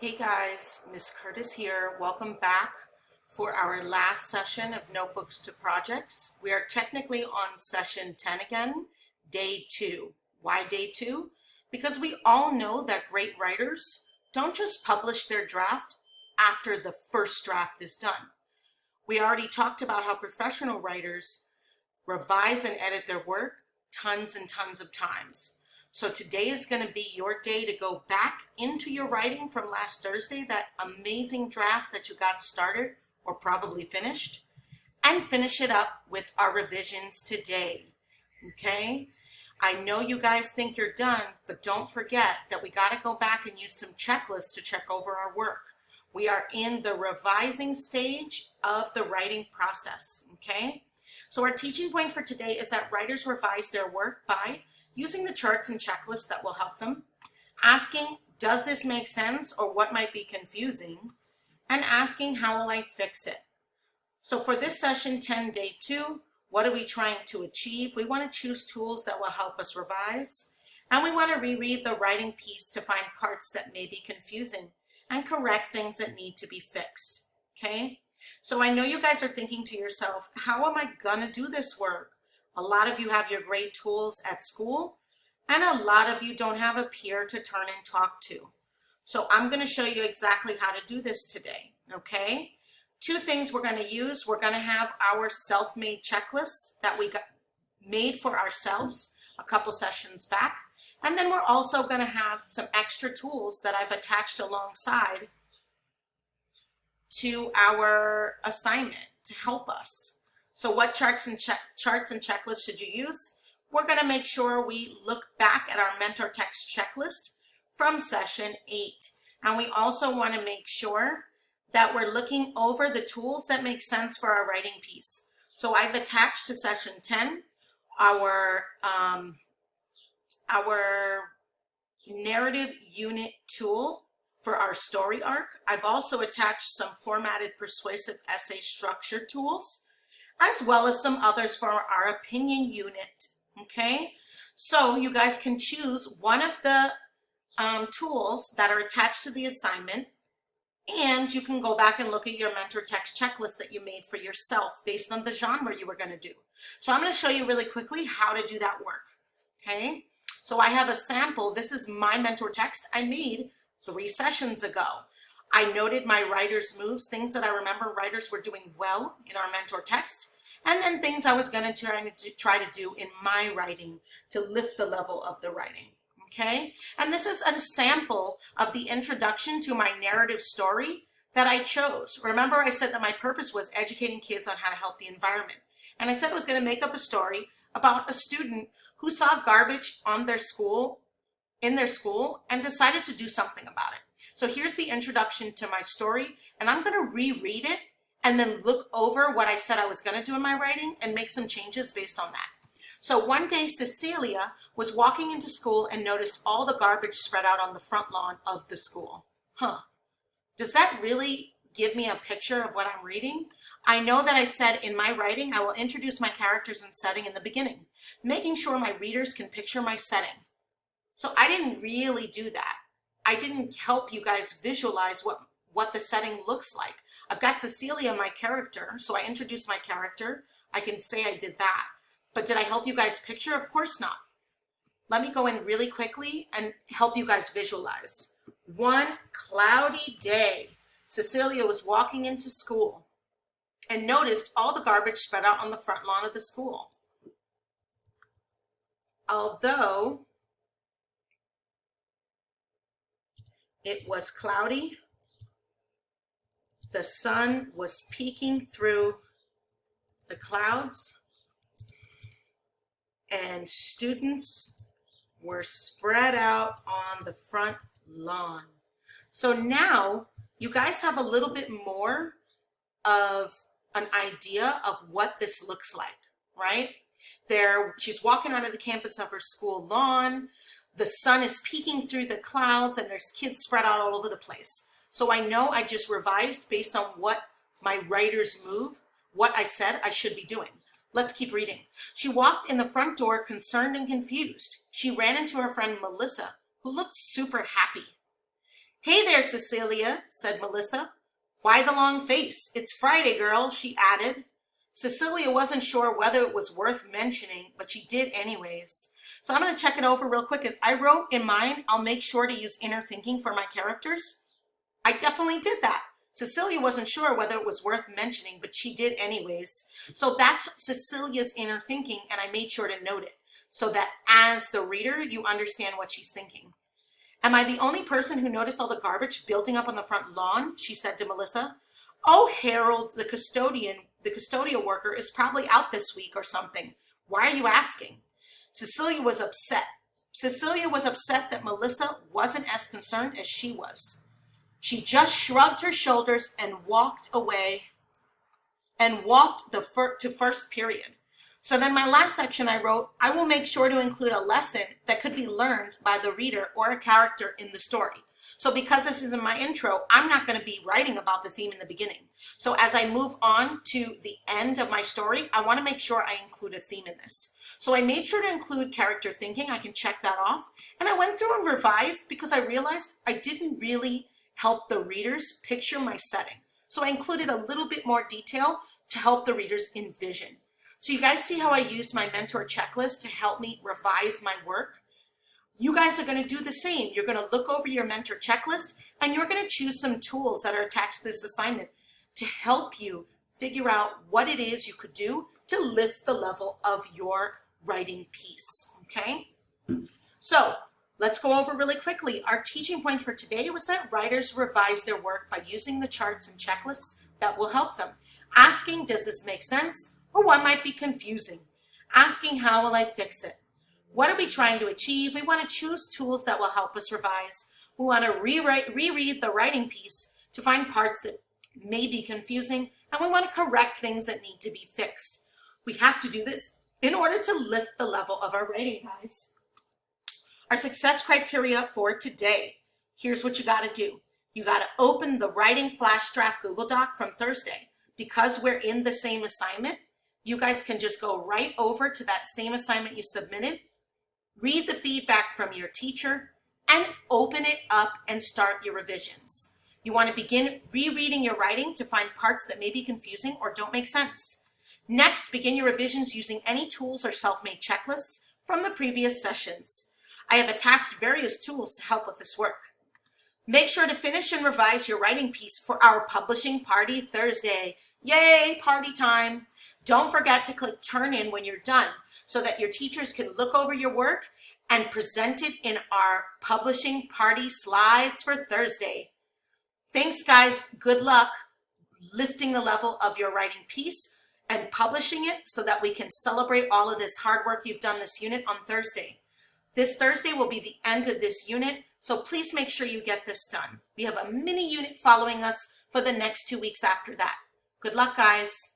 Hey guys, Miss Curtis here. Welcome back for our last session of Notebooks to Projects. We are technically on session 10 again, day 2. Why day 2? Because we all know that great writers don't just publish their draft after the first draft is done. We already talked about how professional writers revise and edit their work tons and tons of times. So today is going to be your day to go back into your writing from last Thursday, that amazing draft that you got started or probably finished, and finish it up with our revisions today. Okay? I know you guys think you're done, but don't forget that we got to go back and use some checklists to check over our work. We are in the revising stage of the writing process. Okay? So our teaching point for today is that writers revise their work by using the charts and checklists that will help them, asking, does this make sense or what might be confusing, and asking, how will I fix it? So for this session 10, day 2, what are we trying to achieve? We want to choose tools that will help us revise, and we want to reread the writing piece to find parts that may be confusing and correct things that need to be fixed, okay? So I know you guys are thinking to yourself, how am I gonna do this work? A lot of you have your great tools at school, and a lot of you don't have a peer to turn and talk to. So I'm gonna show you exactly how to do this today, okay? 2 things we're gonna use. We're gonna have our self-made checklist that we got made for ourselves a couple sessions back. And then we're also gonna have some extra tools that I've attached alongside to our assignment to help us. So what charts and checklists should you use? We're going to make sure we look back at our mentor text checklist from session 8. And we also want to make sure that we're looking over the tools that make sense for our writing piece. So I've attached to session 10 our narrative unit tool for our story arc. I've also attached some formatted persuasive essay structure tools, as well as some others for our opinion unit, okay? So you guys can choose one of the tools that are attached to the assignment, and you can go back and look at your mentor text checklist that you made for yourself based on the genre you were gonna do. So I'm gonna show you really quickly how to do that work, okay? So I have a sample. This is my mentor text I made 3 sessions ago. I noted my writer's moves, things that I remember writers were doing well in our mentor text, and then things I was going to try to do in my writing to lift the level of the writing, okay? And this is a sample of the introduction to my narrative story that I chose. Remember, I said that my purpose was educating kids on how to help the environment. And I said I was going to make up a story about a student who saw garbage on in their school and decided to do something about it. So here's the introduction to my story, and I'm going to reread it and then look over what I said I was going to do in my writing and make some changes based on that. So one day Cecilia was walking into school and noticed all the garbage spread out on the front lawn of the school. Does that really give me a picture of what I'm reading? I know that I said in my writing I will introduce my characters and setting in the beginning, making sure my readers can picture my setting. So I didn't really do that. I didn't help you guys visualize what the setting looks like. I've got Cecilia, my character, so I introduced my character. I can say I did that. But did I help you guys picture? Of course not. Let me go in really quickly and help you guys visualize. One cloudy day, Cecilia was walking into school and noticed all the garbage spread out on the front lawn of the school. Although it was cloudy, the sun was peeking through the clouds, and students were spread out on the front lawn. So now you guys have a little bit more of an idea of what this looks like, right? She's walking onto the campus of her school lawn. The sun is peeking through the clouds and there's kids spread out all over the place. So I know I just revised based on what my writer's move, what I said I should be doing. Let's keep reading. She walked in the front door concerned and confused. She ran into her friend Melissa, who looked super happy. "Hey there, Cecilia," said Melissa. "Why the long face? It's Friday, girl," she added. Cecilia wasn't sure whether it was worth mentioning, but she did anyways. So I'm going to check it over real quick. I wrote in mine, I'll make sure to use inner thinking for my characters. I definitely did that. Cecilia wasn't sure whether it was worth mentioning, but she did anyways. So that's Cecilia's inner thinking, and I made sure to note it so that as the reader, you understand what she's thinking. "Am I the only person who noticed all the garbage building up on the front lawn?" she said to Melissa. "Oh, Harold, the custodial worker is probably out this week or something. Why are you asking?" Cecilia was upset. Cecilia was upset that Melissa wasn't as concerned as she was. She just shrugged her shoulders and walked away and walked to first period. So then my last section I wrote, I will make sure to include a lesson that could be learned by the reader or a character in the story. So because this is in my intro, I'm not going to be writing about the theme in the beginning. So as I move on to the end of my story, I want to make sure I include a theme in this. So I made sure to include character thinking. I can check that off. And I went through and revised because I realized I didn't really help the readers picture my setting. So I included a little bit more detail to help the readers envision. So you guys see how I used my mentor checklist to help me revise my work? You guys are going to do the same. You're going to look over your mentor checklist and you're going to choose some tools that are attached to this assignment to help you figure out what it is you could do to lift the level of your writing piece, okay? So let's go over really quickly. Our teaching point for today was that writers revise their work by using the charts and checklists that will help them. Asking, does this make sense? Or what might be confusing? Asking, how will I fix it? What are we trying to achieve? We want to choose tools that will help us revise. We want to reread the writing piece to find parts that may be confusing, and we want to correct things that need to be fixed. We have to do this in order to lift the level of our writing, guys. Our success criteria for today. Here's what you got to do. You got to open the Writing Flash Draft Google Doc from Thursday. Because we're in the same assignment, you guys can just go right over to that same assignment you submitted, read the feedback from your teacher, and open it up and start your revisions. You want to begin rereading your writing to find parts that may be confusing or don't make sense. Next, begin your revisions using any tools or self-made checklists from the previous sessions. I have attached various tools to help with this work. Make sure to finish and revise your writing piece for our publishing party Thursday. Yay, party time. Don't forget to click turn in when you're done so that your teachers can look over your work and present it in our publishing party slides for Thursday. Thanks, guys. Good luck lifting the level of your writing piece and publishing it so that we can celebrate all of this hard work you've done this unit on Thursday. This Thursday will be the end of this unit, so please make sure you get this done. We have a mini unit following us for the next 2 weeks after that. Good luck, guys.